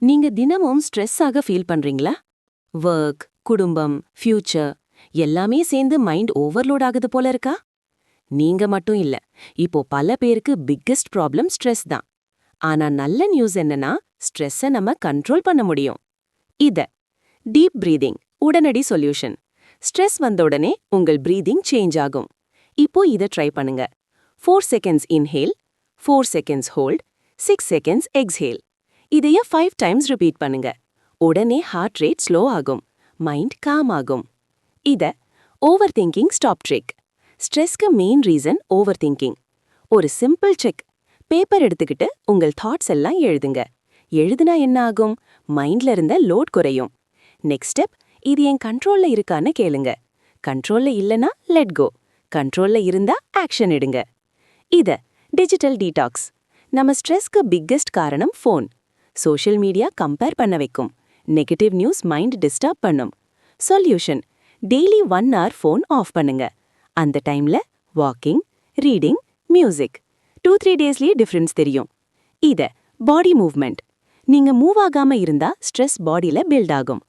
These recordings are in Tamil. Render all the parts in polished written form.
நீங்க தினமும் ஸ்ட்ரெஸ்ஸாக ஃபீல் பண்றீங்களா? வொர்க், குடும்பம், ஃபியூச்சர் எல்லாமே சேர்ந்து மைண்ட் ஓவர்லோட் ஆகுது போல இருக்கா? நீங்க மட்டும் இல்ல. இப்போ பல பேருக்கு பிக்கெஸ்ட் ப்ராப்ளம் ஸ்ட்ரெஸ் தான். ஆனா நல்ல நியூஸ் என்னன்னா, ஸ்ட்ரெஸ்ஸை நம்ம கண்ட்ரோல் பண்ண முடியும். இத டீப் பிரீதிங் உடனடி சொல்யூஷன். ஸ்ட்ரெஸ் வந்த உடனே உங்கள் பிரீதிங் சேஞ்ச் ஆகும். இப்போ இத ட்ரை பண்ணுங்க. 4 seconds inhale, 4 seconds hold, 6 seconds exhale. இதைய 5 டைம்ஸ் ரிப்பீட் பண்ணுங்க. உடனே ஹார்ட் ரேட் ஸ்லோ ஆகும், மைண்ட் காம் ஆகும். இத ஓவர் திங்கிங் ஸ்டாப் ட்ரிக். ஸ்ட்ரெஸ்க்கு மெயின் ரீசன் ஓவர் திங்கிங். ஒரு சிம்பிள் செக். பேப்பர் எடுத்துக்கிட்டு உங்கள் தாட்ஸ் எல்லாம் எழுதுங்க. எழுதுனா என்ன ஆகும்? மைண்ட்ல இருந்த லோட் குறையும். நெக்ஸ்ட் ஸ்டெப், இது என் கண்ட்ரோல்ல இருக்கான்னு கேளுங்க. கண்ட்ரோல்ல இல்லனா லெட் கோ. கண்ட்ரோல்ல இருந்தா ஆக்ஷன் எடுங்க. இத டிஜிட்டல் டீடாக்ஸ். நம்ம ஸ்ட்ரெஸ்க்கு பிக்கெஸ்ட் காரணம் ஃபோன். சோஷியல் மீடியா கம்பேர் பண்ண வைக்கும். நெகட்டிவ் நியூஸ் மைண்ட் டிஸ்டர்ப் பண்ணும். Solution, daily 1 hour phone off பண்ணுங்க. அந்த டைம்ல வாக்கிங், ரீடிங், மியூசிக். 2-3 டேஸ்லயே டிஃபரன்ஸ் தெரியும். இத பாடி மூவ்மெண்ட். நீங்க மூவ் ஆகாம இருந்தா ஸ்ட்ரெஸ் பாடியில பில்ட் ஆகும்.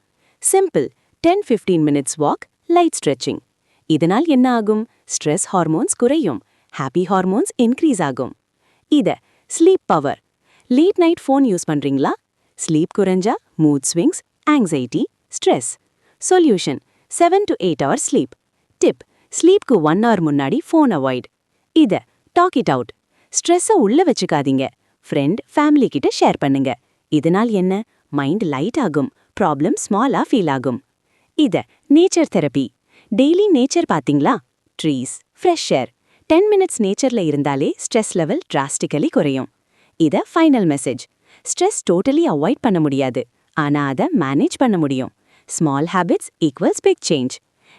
Simple 10-15 minutes walk, light stretching. இதனால் என்ன ஆகும்? ஸ்ட்ரெஸ் ஹார்மோன்ஸ் குறையும், ஹாப்பி ஹார்மோன்ஸ் இன்க்ரீஸ் ஆகும். இத sleep power. Late night phone use பண்றீங்களா? ஸ்லீப் குறைஞ்சா mood swings, anxiety, stress. Solution, 7 to 8 hours sleep. Tip, ஸ்லீப்க்கு 1 hour முன்னாடி ஃபோன் அவாய்ட். இத டாக் இட் அவுட். ஸ்ட்ரெஸ்ஸை உள்ள வச்சுக்காதீங்க. ஃப்ரெண்ட், ஃபேமிலி கிட்ட ஷேர் பண்ணுங்க. இதனால் என்ன? மைண்ட் லைட் ஆகும், ப்ராப்ளம் ஸ்மாலா ஃபீல் ஆகும். இத நேச்சர் தெரப்பி. டெய்லி நேச்சர் பாத்தீங்களா? Trees, fresh air. 10 மினிட்ஸ் நேச்சர்ல இருந்தாலே ஸ்ட்ரெஸ் லெவல் டிராஸ்டிக்கலி குறையும். இத final message. Stress totally avoid பண்ண முடியாது, ஆனா அதை மேனேஜ் பண்ண முடியும். Small habits equals big change.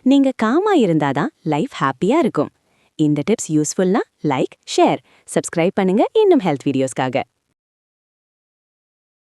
நீங்க காமா இருந்தாதான் லைஃப் ஹாப்பியா இருக்கும். இந்த டிப்ஸ் யூஸ்ஃபுல்னா லைக், ஷேர், சப்ஸ்கிரைப் பண்ணுங்க இன்னும் ஹெல்த் வீடியோஸ்க்காக.